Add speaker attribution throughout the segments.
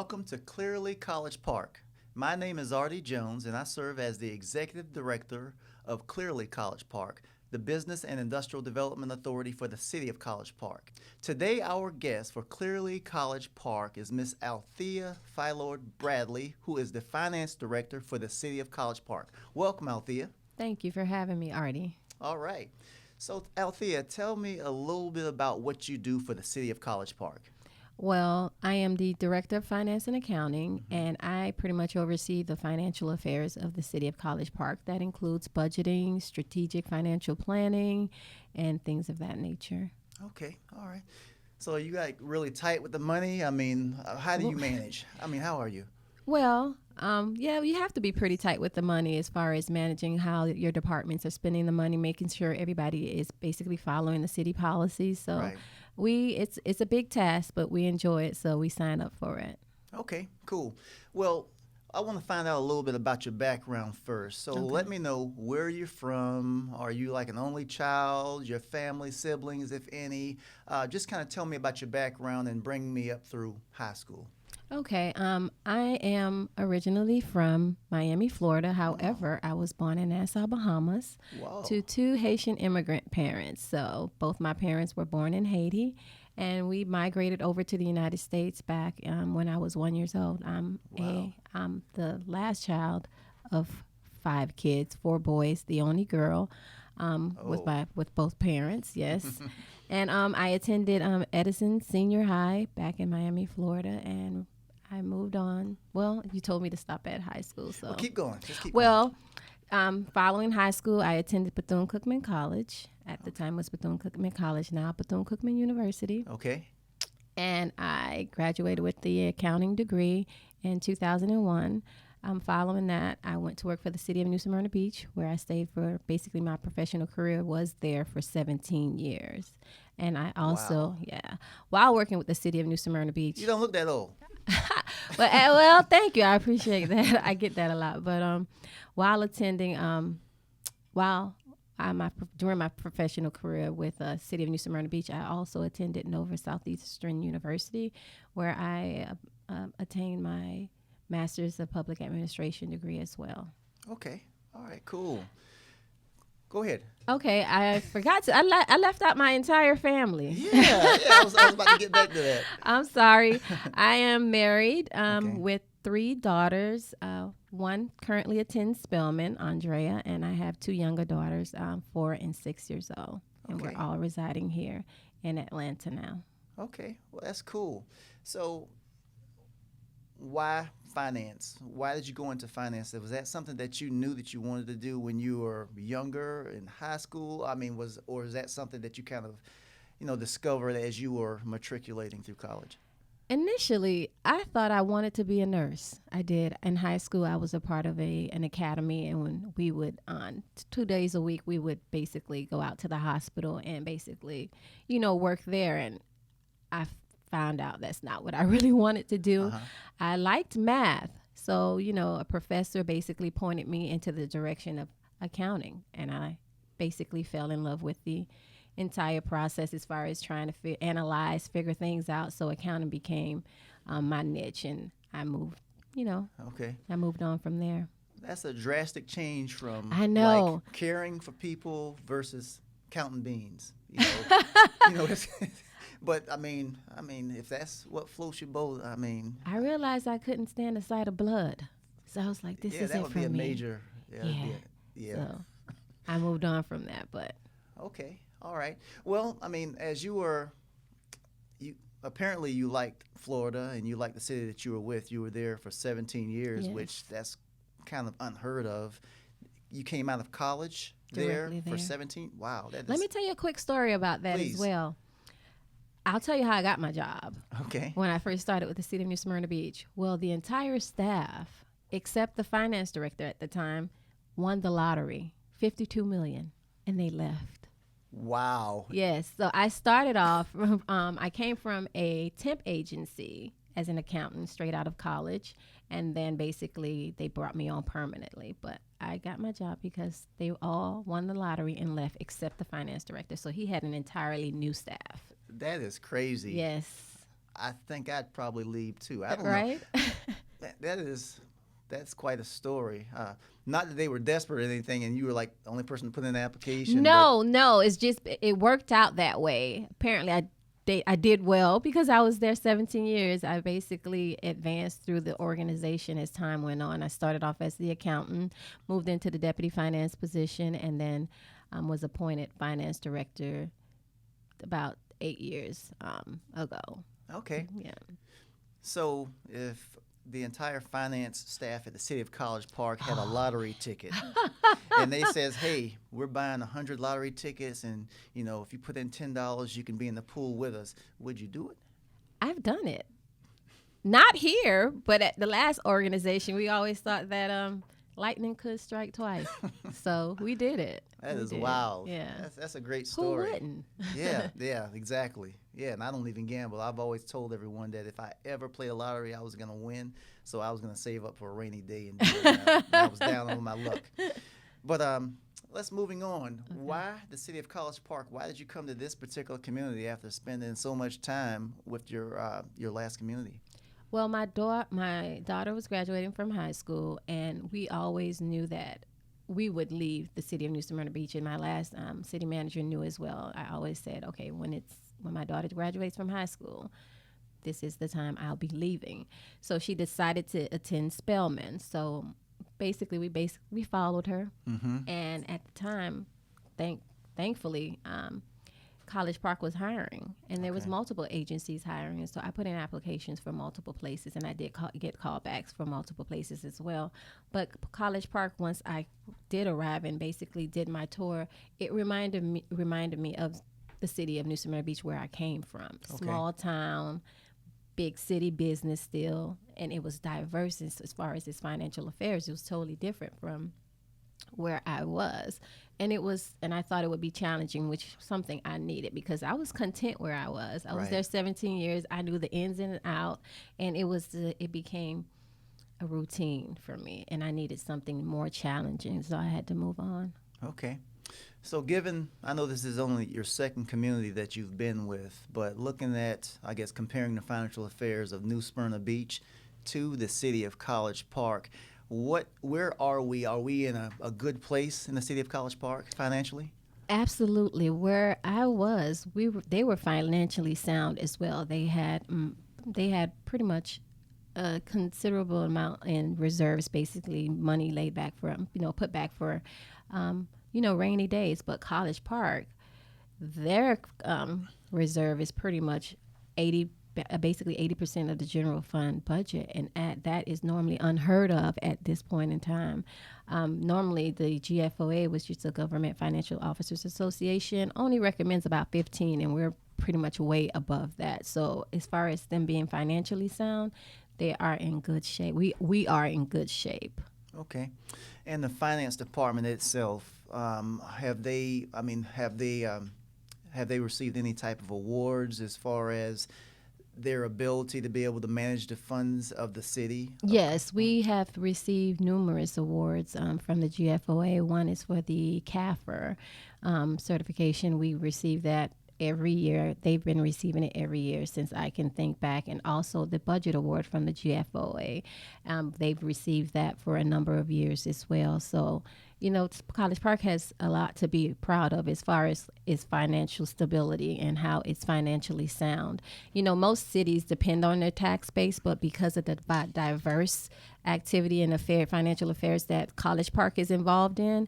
Speaker 1: welcome to Clearly College Park. My name is Artie Jones, and I serve as the Executive Director of Clearly College Park, the Business and Industrial Development Authority for the City of College Park. Today, our guest for Clearly College Park is Miss Althea Philord-Bradley, who is the Finance Director for the City of College Park. Welcome, Althea.
Speaker 2: Thank you for having me, Artie.
Speaker 1: All right. So, Althea, tell me a little bit about what you do for the City of College Park.
Speaker 2: Well, I am the Director of Finance and Accounting, and I pretty much oversee the financial affairs of the City of College Park. That includes budgeting, strategic financial planning, and things of that nature.
Speaker 1: Okay, all right. So you got really tight with the money? I mean, how do you manage? I mean, how are you?
Speaker 2: Well, yeah, you have to be pretty tight with the money as far as managing how your departments are spending the money, making sure everybody is basically following the city policies. So
Speaker 1: Right.
Speaker 2: it's a big task, but we enjoy it, so we sign up for it.
Speaker 1: Okay, cool. Well, I want to find out a little bit about your background first. So let me know where you're from. Are you like an only child, your family, siblings, if any? Just kind of tell me about your background and bring me up through high school.
Speaker 2: Okay, I am originally from Miami, Florida. However, I was born in Nassau, Bahamas,
Speaker 1: Wow.
Speaker 2: to two Haitian immigrant parents. So both my parents were born in Haiti, and we migrated over to the United States back when I was 1 year old. I'm the last child of 5 kids, 4 boys, the only girl, with both parents. Yes. And I attended Edison Senior High back in Miami, Florida, and I moved on. Well, you told me to stop at high school, so.
Speaker 1: Well, keep going. Just keep going.
Speaker 2: Well, following high school, I attended Bethune-Cookman College. At the time, it was Bethune-Cookman College, now Bethune-Cookman University.
Speaker 1: Okay.
Speaker 2: And I graduated with the accounting degree in 2001. Following that, I went to work for the city of New Smyrna Beach, where I stayed for basically my professional career was there for 17 years. And I also, while working with the city of New Smyrna Beach.
Speaker 1: You don't look that old.
Speaker 2: Well, thank you. I appreciate that. I get that a lot. But while attending, during my professional career with the city of New Smyrna Beach, I also attended Nova Southeastern University, where I attained my Master's of Public Administration degree as well.
Speaker 1: Okay. All right, cool. Go ahead.
Speaker 2: Okay, I forgot to. I left out my entire family.
Speaker 1: Yeah, I was about to get back to that.
Speaker 2: I'm sorry. I am married
Speaker 1: Okay.
Speaker 2: with 3 daughters. One currently attends Spelman, Andrea, and I have 2 younger daughters, 4 and 6 years old. And
Speaker 1: Okay.
Speaker 2: we're all residing here in Atlanta now.
Speaker 1: Okay, well, that's cool. So, why finance? Why did you go into finance? Was that something that you knew that you wanted to do when you were younger in high school? I mean, was that something that you kind of, discovered as you were matriculating through college?
Speaker 2: Initially, I thought I wanted to be a nurse. I did. In high school, I was a part of an academy, and when we would, on 2 days a week, we would basically go out to the hospital and basically, work there. And I found out that's not what I really wanted to do. I liked math. So, a professor basically pointed me into the direction of accounting, and I basically fell in love with the entire process as far as trying to analyze, figure things out. So accounting became my niche, and I moved,
Speaker 1: Okay.
Speaker 2: I moved on from there.
Speaker 1: That's a drastic change from
Speaker 2: I know.
Speaker 1: like caring for people versus counting beans. But I mean, if that's what floats your boat, I mean,
Speaker 2: I realized I couldn't stand the sight of blood. So I was like, this is
Speaker 1: that
Speaker 2: it
Speaker 1: would
Speaker 2: for
Speaker 1: me. Be a
Speaker 2: me.
Speaker 1: major. Yeah.
Speaker 2: So I moved on from that, but
Speaker 1: Okay. All right. Well, I mean, as you apparently you liked Florida and you liked the city that you were with. You were there for 17 years,
Speaker 2: Yes.
Speaker 1: which that's kind of unheard of. You came out of college
Speaker 2: Directly
Speaker 1: for
Speaker 2: there.
Speaker 1: 17. Wow.
Speaker 2: let me tell you a quick story about that
Speaker 1: Please.
Speaker 2: as well. I'll tell you how I got my job.
Speaker 1: Okay.
Speaker 2: When I first started with the city of New Smyrna Beach. Well, the entire staff, except the finance director at the time, won the lottery, $52 million, and they left.
Speaker 1: Wow.
Speaker 2: Yes. So I started off, I came from a temp agency as an accountant straight out of college. And then basically they brought me on permanently. But I got my job because they all won the lottery and left except the finance director. So he had an entirely new staff.
Speaker 1: That is crazy.
Speaker 2: Yes.
Speaker 1: I think I'd probably leave too. I don't know.
Speaker 2: Right?
Speaker 1: That's quite a story. Not that they were desperate or anything, and you were like the only person to put in the application. But
Speaker 2: No, it's just it worked out that way. Apparently, I did well because I was there 17 years. I basically advanced through the organization as time went on. I started off as the accountant, moved into the deputy finance position, and then was appointed finance director about 8 years ago.
Speaker 1: okay,
Speaker 2: Yeah.
Speaker 1: so if the entire finance staff at the city of College Park had a lottery ticket, and they says, "Hey, we're buying 100 lottery tickets, and if you put in $10, you can be in the pool with us," would you do it?
Speaker 2: I've done it. Not here, but at the last organization, we always thought that lightning could strike twice. So we did it.
Speaker 1: That
Speaker 2: We
Speaker 1: is
Speaker 2: did.
Speaker 1: wild.
Speaker 2: Yeah.
Speaker 1: That's a great
Speaker 2: Who
Speaker 1: story.
Speaker 2: wouldn't?
Speaker 1: Yeah, exactly. Yeah, and I don't even gamble. I've always told everyone that if I ever play a lottery, I was going to win. So I was going to save up for a rainy day, and do it. I was down on my luck. But let's moving on.
Speaker 2: Okay.
Speaker 1: Why the city of College Park? Why did you come to this particular community after spending so much time with your last community?
Speaker 2: Well, my daughter was graduating from high school, and we always knew that we would leave the city of New Smyrna Beach. And my last city manager knew as well. I always said, okay, when my daughter graduates from high school, this is the time I'll be leaving. So she decided to attend Spelman. So basically, we followed her,
Speaker 1: Mm-hmm.
Speaker 2: and at the time, thankfully. College Park was hiring, and there was
Speaker 1: Okay.
Speaker 2: multiple agencies hiring, and so I put in applications for multiple places, and I did get callbacks from multiple places as well. But College Park, once I did arrive and basically did my tour, it reminded me of the city of New Smyrna Beach, where I came from.
Speaker 1: Okay.
Speaker 2: Small town, big city business still, and it was diverse as far as its financial affairs. It was totally different from where I was. And I thought it would be challenging, which something I needed because I was content where I was. I was
Speaker 1: Right.
Speaker 2: there 17 years. I knew the ins and out, and it became a routine for me, and I needed something more challenging, so I had to move on.
Speaker 1: Okay. So I know this is only your second community that you've been with, but looking at, I guess, comparing the financial affairs of New Smyrna Beach to the city of College Park, where are we? Are we in a good place in the city of College Park financially?
Speaker 2: Absolutely. Where I was, they were financially sound as well. They had pretty much a considerable amount in reserves, basically money laid back for put back for rainy days. But College Park, their reserve is pretty much basically 80% of the general fund budget, and that is normally unheard of at this point in time. Normally, the GFOA, which is the Government Financial Officers Association, only recommends about 15, and we're pretty much way above that. So as far as them being financially sound, they are in good shape. We are in good shape.
Speaker 1: Okay. And the finance department itself, have they received any type of awards as far as their ability to be able to manage the funds of the city?
Speaker 2: Yes, we have received numerous awards from the GFOA. One is for the CAFR certification. We receive that every year. They've been receiving it every year since I can think back. And also the budget award from the GFOA. They've received that for a number of years as well. So, College Park has a lot to be proud of as far as its financial stability and how it's financially sound. Most cities depend on their tax base, but because of the diverse activity and financial affairs that College Park is involved in,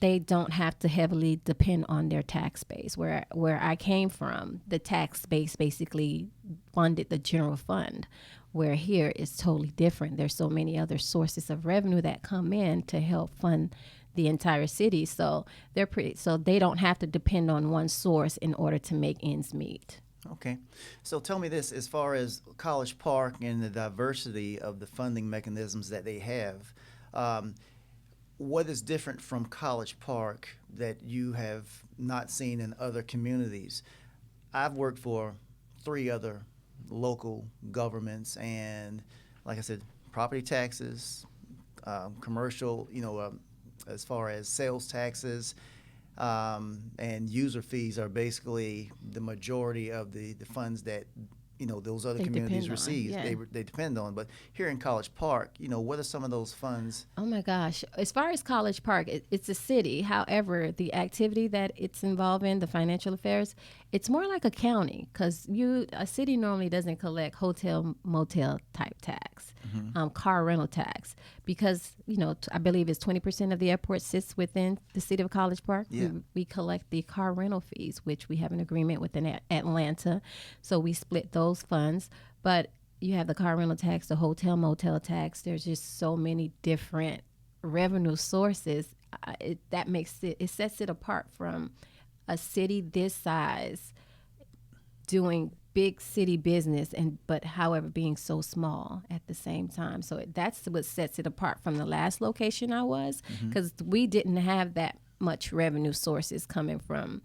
Speaker 2: they don't have to heavily depend on their tax base. Where I came from, the tax base basically funded the general fund, where here it's totally different. There's so many other sources of revenue that come in to help fund the entire city. So they don't have to depend on one source in order to make ends meet.
Speaker 1: Okay. So tell me this, as far as College Park and the diversity of the funding mechanisms that they have, what is different from College Park that you have not seen in other communities? I've worked for 3 other local governments, and like I said, property taxes, commercial, as far as sales taxes, and user fees are basically the majority of the funds that those other
Speaker 2: They
Speaker 1: communities
Speaker 2: depend on,
Speaker 1: receive.
Speaker 2: yeah.
Speaker 1: They depend on. But here in College Park, what are some of those funds?
Speaker 2: Oh my gosh. As far as College Park, it's a city. However, the activity that it's involved in, the financial affairs, it's more like a county because a city normally doesn't collect hotel, motel type tax, car rental tax, because, I believe it's 20% of the airport sits within the city of College Park.
Speaker 1: Yeah.
Speaker 2: We collect the car rental fees, which we have an agreement with Atlanta. So we split those funds. But you have the car rental tax, the hotel motel tax. There's just so many different revenue sources. It sets it apart from a city this size doing big city business, but however being so small at the same time. So that's what sets it apart from the last location I was, because we didn't have that much revenue sources coming from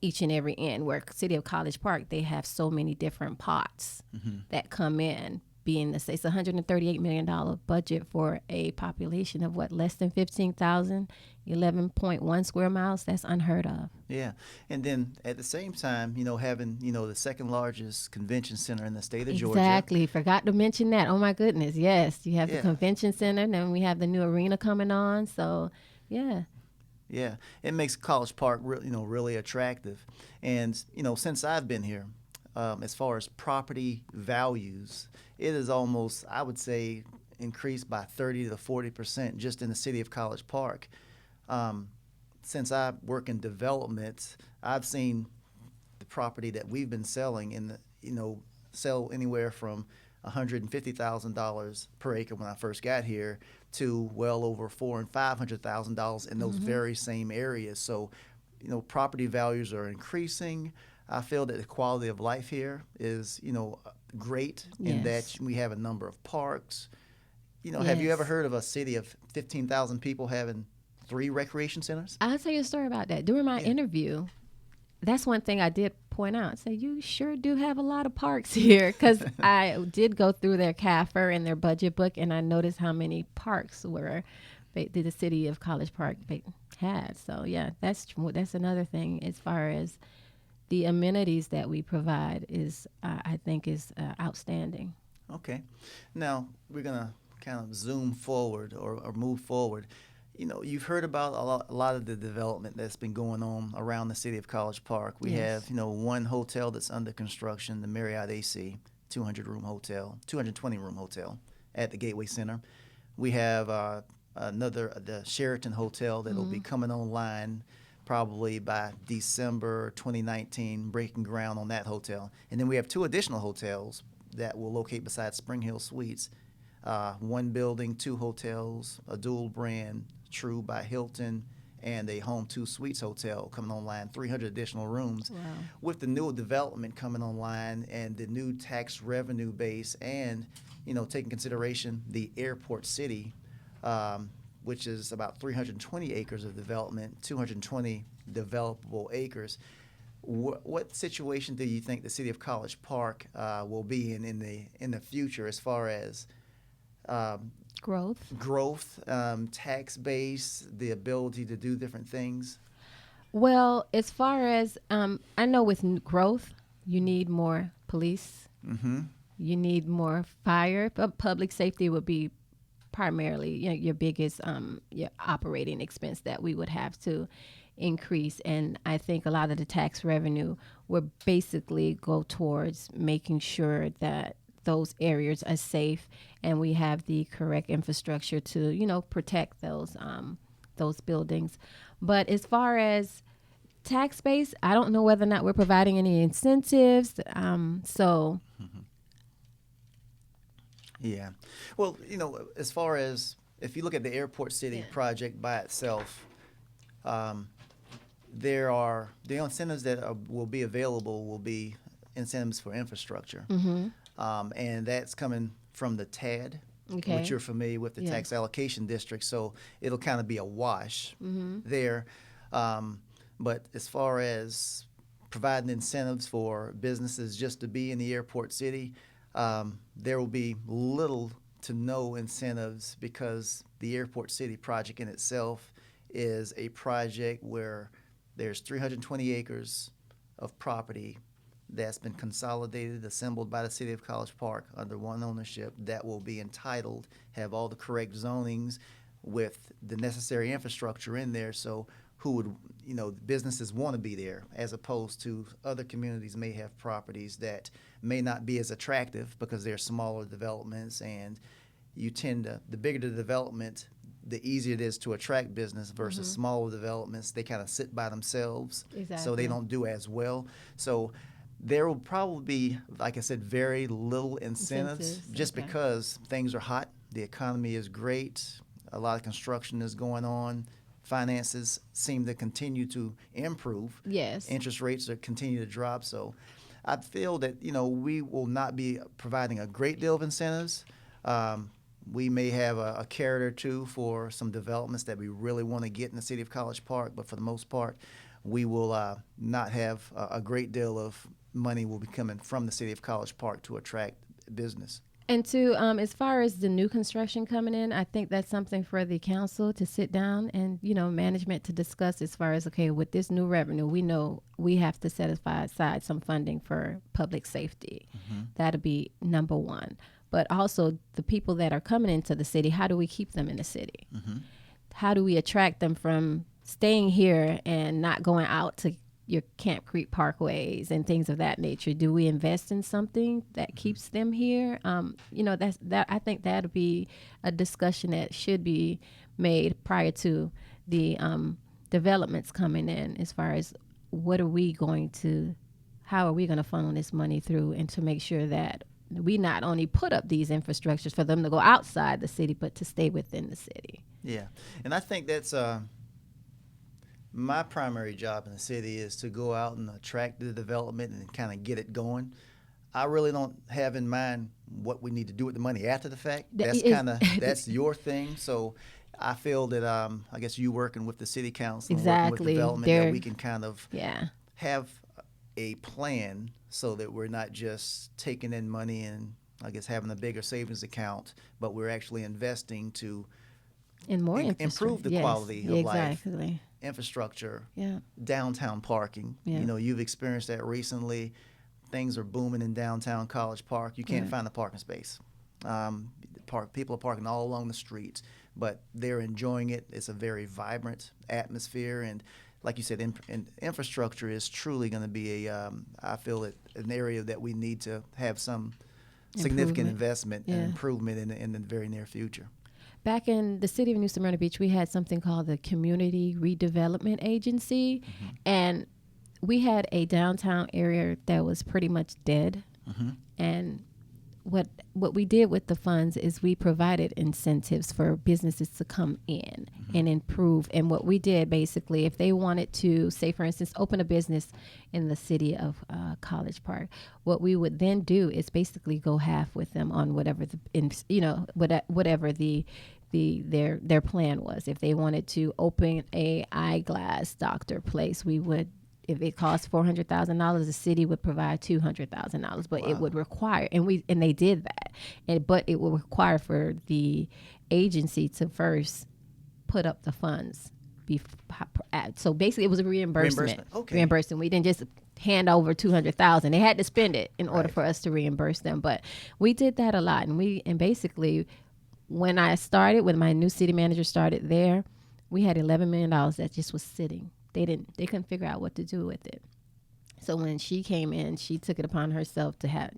Speaker 2: each and every end. Where City of College Park, they have so many different pots that come in. Being it's $138 million budget for a population of less than 15,000, 11.1 square miles. That's unheard of.
Speaker 1: Yeah, and then at the same time, having the second largest convention center in the state of Georgia.
Speaker 2: Exactly. Forgot to mention that. Oh my goodness. Yes, you have the convention center, and then we have the new arena coming on. So, yeah.
Speaker 1: Yeah, it makes College Park really attractive. And since I've been here, as far as property values, it is almost, I would say, increased by 30 to 40% just in the city of College Park. Since I work in development, I've seen the property that we've been selling sell anywhere from $150,000 per acre when I first got here to well over $400,000 and $500,000 in those very same areas. So, property values are increasing. I feel that the quality of life here is, great in that we have a number of parks. Have you ever heard of a city of 15,000 people having 3 recreation centers?
Speaker 2: I'll tell you a story about that. During my interview, that's one thing I did point out. Say, you sure do have a lot of parks here, because I did go through their CAFR and their budget book, and I noticed how many parks the city of College Park had. So yeah, that's another thing as far as the amenities that we provide is, I think, is outstanding.
Speaker 1: Okay, now we're gonna kind of zoom forward or move forward. You've heard about a lot of the development that's been going on around the city of College Park. We have, one hotel that's under construction, the Marriott AC, 220-room hotel at the Gateway Center. We have the Sheraton Hotel that will be coming online probably by December 2019, breaking ground on that hotel. And then we have 2 additional hotels that will locate beside Spring Hill Suites. 1 building, 2 hotels, a dual brand, True by Hilton, and a Home 2 Suites hotel coming online, 300 additional rooms.
Speaker 2: Wow.
Speaker 1: With the new development coming online and the new tax revenue base and, taking consideration the airport city, which is about 320 acres of development, 220 developable acres. What situation do you think the city of College Park will be in the future as far as growth, tax base, the ability to do different things?
Speaker 2: Well, as far as I know, with growth, you need more police. You need more fire. But public safety would be primarily your biggest your operating expense that we would have to increase. And I think a lot of the tax revenue would basically go towards making sure that those areas are safe and we have the correct infrastructure to protect those buildings. But as far as tax base, I don't know whether or not we're providing any incentives.
Speaker 1: Yeah. Well, as far as if you look at the Airport City project by itself, there are the incentives that will be available will be incentives for infrastructure. And that's coming from the TAD, which you're familiar with, the tax allocation district. So it'll kind of be a wash there. But as far as providing incentives for businesses just to be in the Airport City, there will be little to no incentives because the Airport City project in itself is a project where there's 320 acres of property that's been consolidated, assembled by the City of College Park under one ownership that will be entitled, have all the correct zonings with the necessary infrastructure in there. So who would, businesses want to be there, as opposed to other communities may have properties that may not be as attractive because they're smaller developments, and you tend to, the bigger the development, the easier it is to attract business versus smaller developments. They kind of sit by themselves, so they don't do as well. So there will probably be, like I said, very little incentives just because things are hot. The economy is great. A lot of construction is going on. Finances seem to continue to improve.
Speaker 2: Yes.
Speaker 1: Interest rates are continue to drop. So I feel that, we will not be providing a great deal of incentives. We may have a carrot or two for some developments that we really want to get in the City of College Park, but for the most part, we will not have a great deal of money will be coming from the City of College Park to attract business.
Speaker 2: And to as far as the new construction coming in, I think that's something for the council to sit down and, management to discuss as far as, okay, with this new revenue, we know we have to set aside some funding for public safety. That'll be number one. But also the people that are coming into the city, how do we keep them in the city? How do we attract them from staying here and not going out to your Camp Creek parkways and things of that nature? Do we invest in something that keeps them here? I think that'll be a discussion that should be made prior to the developments coming in, as far as how are we going to funnel this money through, and to make sure that we not only put up these infrastructures for them to go outside the city, but to stay within the city.
Speaker 1: Yeah, and I think that's my primary job in the city is to go out and attract the development and kind of get it going. I really don't have in mind what we need to do with the money after the fact. That's your thing. So I feel that I guess you working with the city council and working with development, that we can kind of have a plan so that we're not just taking in money and I guess having a bigger savings account, but we're actually investing to improve the quality of life, infrastructure, downtown parking. You've experienced that recently. Things are booming in downtown College Park. You can't find a parking space. People are parking all along the streets, but they're enjoying it. It's a very vibrant atmosphere, and like you said, infrastructure is truly going to be I feel it, an area that we need to have some significant investment and improvement in the very near future.
Speaker 2: Back in the city of New Smyrna Beach, we had something called the Community Redevelopment Agency, and we had a downtown area that was pretty much dead. And what we did with the funds is we provided incentives for businesses to come in and improve. And what we did basically, if they wanted to, say for instance, open a business in the city of College Park, what we would then do is basically go half with them on whatever whatever their plan was. If they wanted to open a eyeglass doctor place, we would. If it cost $400,000, the city would provide $200,000, but it would require, and they did that, but it would require for the agency to first put up the funds. So basically, it was a reimbursement. Reimbursement. We didn't just hand over $200,000; they had to spend it in order for us to reimburse them. But we did that a lot, and basically, when my new city manager started there, we had $11 million that just was sitting. They couldn't figure out what to do with it. So when she came in, she took it upon herself to have,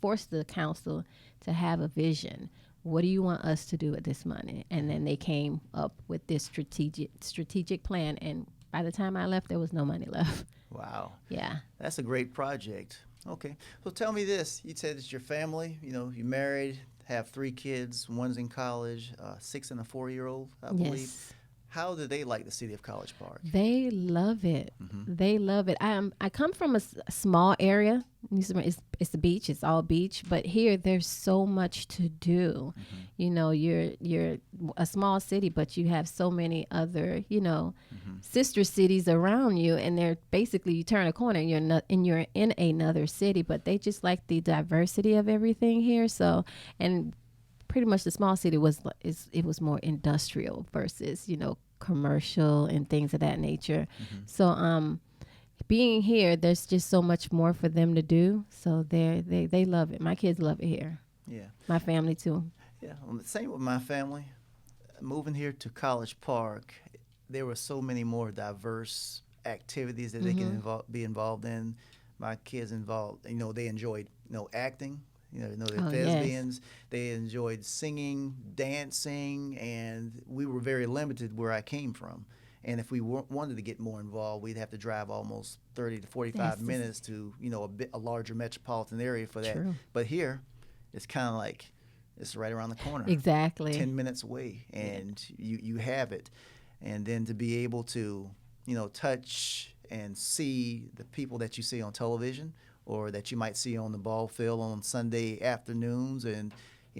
Speaker 2: force the council to have a vision. What do you want us to do with this money? And then they came up with this strategic plan. And by the time I left, there was no money left.
Speaker 1: Wow.
Speaker 2: Yeah.
Speaker 1: That's a great project. Okay. So tell me this. You said it's your family. You're married, have 3 kids. One's in college, 6 and a 4-year-old, I believe. How do they like the city of College Park?
Speaker 2: They love it. They love it. I come from a small area. It's the beach. It's all beach. But here, there's so much to do. You're a small city, but you have so many other, sister cities around you. And they're basically, you turn a corner and you're in another city. But they just like the diversity of everything here. So, and pretty much the small city was more industrial versus commercial and things of that nature. So being here, there's just so much more for them to do. So they love it. My kids love it here.
Speaker 1: Yeah.
Speaker 2: My family too.
Speaker 1: Yeah. Well, same with my family. Moving here to College Park, there were so many more diverse activities that they can be involved in. My kids involved, they enjoyed, acting. They're
Speaker 2: Oh,
Speaker 1: thespians. They enjoyed singing, dancing, and we were very limited where I came from. And if we wanted to get more involved, we'd have to drive almost 30 to 45 minutes to, a larger metropolitan area for that.
Speaker 2: True.
Speaker 1: But here, it's kind of like it's right around the corner.
Speaker 2: Exactly.
Speaker 1: 10 minutes away, and you have it. And then to be able to, touch and see the people that you see on television or that you might see on the ball field on Sunday afternoons and,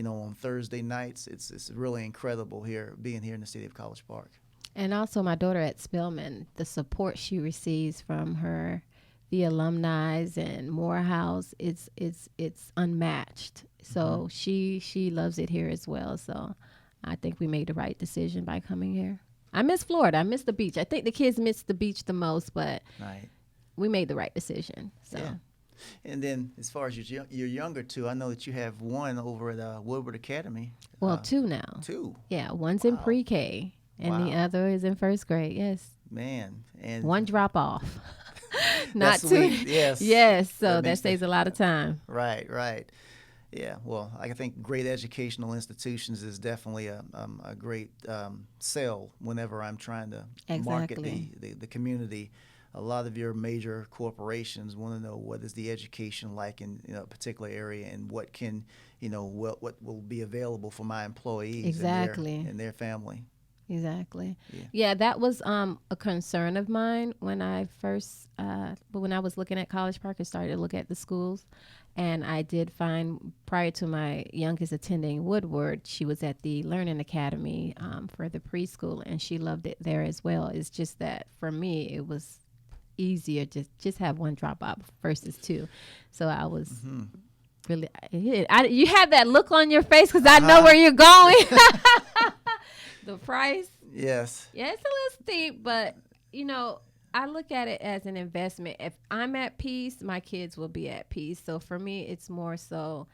Speaker 1: on Thursday nights, it's really incredible being here in the city of College Park.
Speaker 2: And also my daughter at Spelman, the support she receives from the alumni and Morehouse, it's unmatched. So she loves it here as well. So I think we made the right decision by coming here. I miss Florida. I miss the beach. I think the kids miss the beach the most, but we made the right decision. So.
Speaker 1: Yeah. And then as far as your younger two, I know that you have one over at Woodward Academy.
Speaker 2: Well, two now.
Speaker 1: Two?
Speaker 2: Yeah, one's in pre-K and the other is in first grade, yes.
Speaker 1: Man. And
Speaker 2: one drop off. Not
Speaker 1: two.
Speaker 2: Sweet.
Speaker 1: Yes.
Speaker 2: Yes, so that saves a lot of time.
Speaker 1: Right. Yeah, well, I think great educational institutions is definitely a great sell whenever I'm trying to market the community. A lot of your major corporations want to know what is the education like in a particular area and what can, what will be available for my employees and their family.
Speaker 2: Exactly. Yeah, that was a concern of mine when I first, when I was looking at College Park and started to look at the schools. And I did find, prior to my youngest attending Woodward, she was at the Learning Academy for the preschool, and she loved it there as well. It's just that for me, it was easier to just have one drop out versus two. So I was really, you have that look on your face because I know where you're going. The price.
Speaker 1: Yes.
Speaker 2: Yeah, it's a little steep, but, I look at it as an investment. If I'm at peace, my kids will be at peace. So for me, it's more so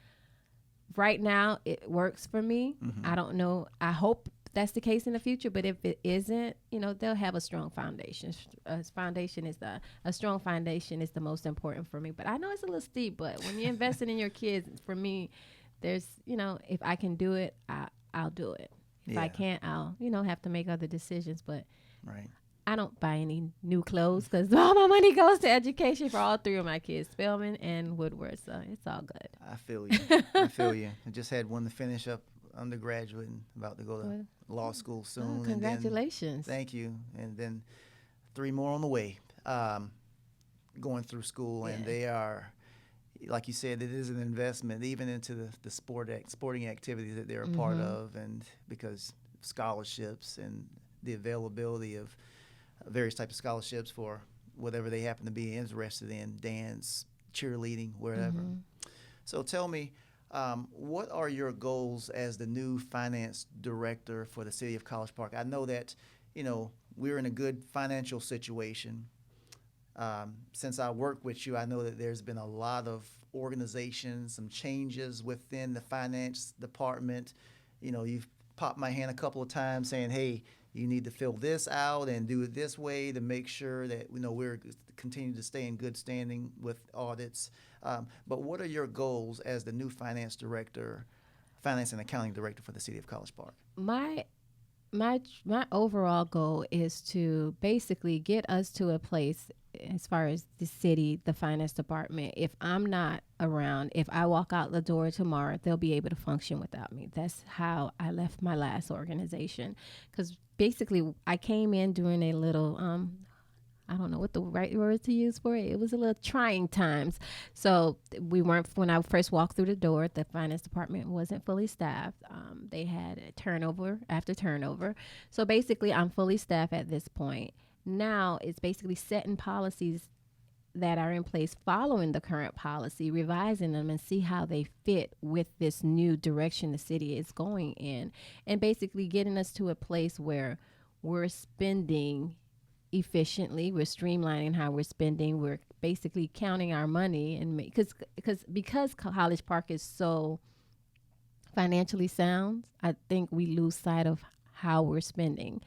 Speaker 2: right now it works for me. I don't know. I hope that's the case in the future, but if it isn't, they'll have a strong foundation. A strong foundation is the most important for me. But I know it's a little steep, but when you're investing in your kids, for me, there's, if I can do it, I'll do it. If I can't, I'll, have to make other decisions. But I don't buy any new clothes because all my money goes to education for all three of my kids, Spelman and Woodward. So it's all good.
Speaker 1: I feel you. I just had one to finish up undergraduate and about to go to law school soon.
Speaker 2: Oh, congratulations.
Speaker 1: And then, thank you. And then 3 more on the way going through school. And they are, like you said, it is an investment even into the sporting activities that they're a part of, and because scholarships and the availability of various types of scholarships for whatever they happen to be interested in, dance, cheerleading, wherever. So tell me, what are your goals as the new finance director for the city of College Park? I know that, we're in a good financial situation. Since I work with you, I know that there's been a lot of organization, some changes within the finance department. You've popped my hand a couple of times saying, hey, you need to fill this out and do it this way to make sure that we're continue to stay in good standing with audits. But what are your goals as the new finance and accounting director for the city of College Park?
Speaker 2: My overall goal is to basically get us to a place, as far as the city, the finance department, if I'm not around, if I walk out the door tomorrow, they'll be able to function without me. That's how I left my last organization. Because basically I came in during a little, I don't know what the right word to use for it. It was a little trying times. So when I first walked through the door, the finance department wasn't fully staffed. They had a turnover after turnover. So basically I'm fully staffed at this point. Now it's basically setting policies that are in place, following the current policy, revising them, and see how they fit with this new direction the city is going in, and basically getting us to a place where we're spending efficiently. We're streamlining how we're spending. We're basically counting our money, and because College Park is so financially sound, I think we lose sight of how we're spending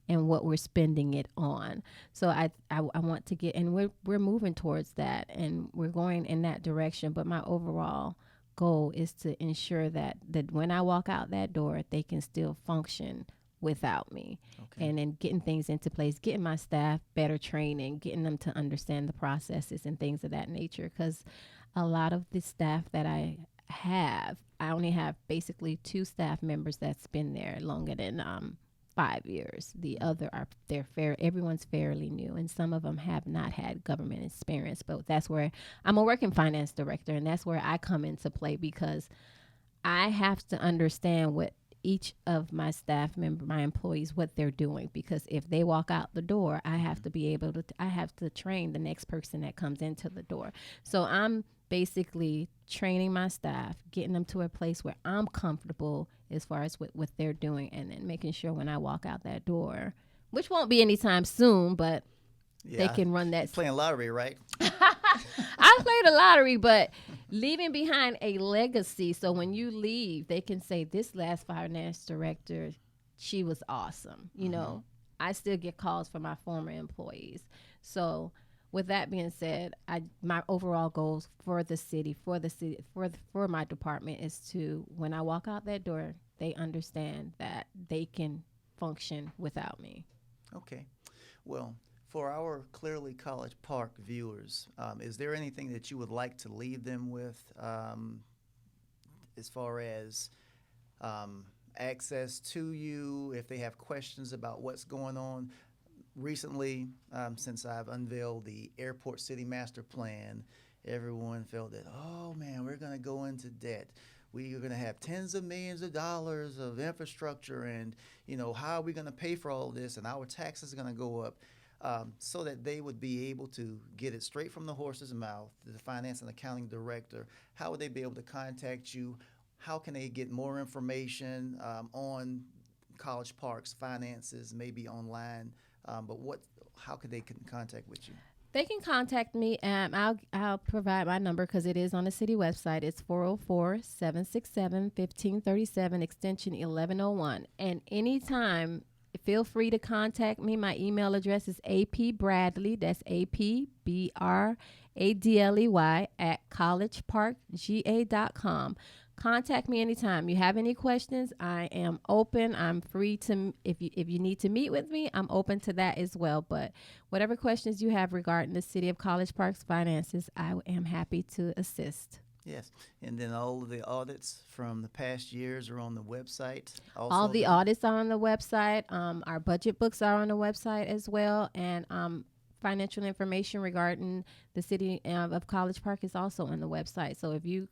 Speaker 2: and what we're spending it on. So I want to get, and we're moving towards that, and we're going in that direction. But my overall goal is to ensure that when I walk out that door, they can still function without me.
Speaker 1: Okay.
Speaker 2: And then getting things into place, getting my staff better training, getting them to understand the processes and things of that nature. Because a lot of the staff that I only have basically 2 staff members that's been there longer than 5 years. The other everyone's fairly new, and some of them have not had government experience. But that's where I'm a working finance director, and that's where I come into play, because I have to understand what each of my staff member, my employees, what they're doing, because if they walk out the door, I have to be able to, I have to train the next person that comes into the door. So I'm basically training my staff, getting them to a place where I'm comfortable as far as what they're doing, and then making sure when I walk out that door, which won't be anytime soon, but they can run that.
Speaker 1: You're playing lottery, right?
Speaker 2: I played the lottery, but leaving behind a legacy. So when you leave, they can say, this last finance director, she was awesome. You know, I still get calls from my former employees. So with that being said, my overall goals for the city, for my department is to, when I walk out that door, they understand that they can function without me.
Speaker 1: Okay. Well, for our Clearly College Park viewers, is there anything that you would like to leave them with as far as access to you, if they have questions about what's going on? Recently, since I've unveiled the Airport City Master Plan, everyone felt that, oh man, we're going to go into debt. We are going to have tens of millions of dollars of infrastructure, and how are we going to pay for all this? And our taxes are going to go up. So that they would be able to get it straight from the horse's mouth, the finance and accounting director. How would they be able to contact you? How can they get more information on College Park's finances, maybe online? How could they contact with you?
Speaker 2: They can contact me. I'll provide my number because it is on the city website. It's 404-767-1537, extension 1101. And anytime, feel free to contact me. My email address is apbradley, that's apbradley at collegeparkga.com. Contact me anytime. You have any questions, I am open. I'm free to, if you need to meet with me, I'm open to that as well. But whatever questions you have regarding the City of College Park's finances, I am happy to assist.
Speaker 1: Yes, and then all of the audits from the past years are on the website. Also,
Speaker 2: all the audits are on the website. Our budget books are on the website as well, and financial information regarding the City of College Park is also on the website. So if you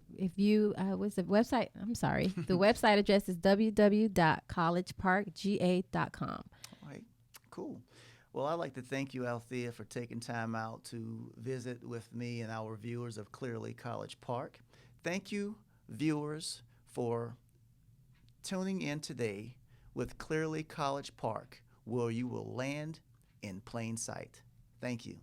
Speaker 2: what's the website? I'm sorry. The website address is www.collegeparkga.com.
Speaker 1: All right, cool. Well, I'd like to thank you, Althea, for taking time out to visit with me and our viewers of Clearly College Park. Thank you, viewers, for tuning in today with Clearly College Park, where you will land in plain sight. Thank you.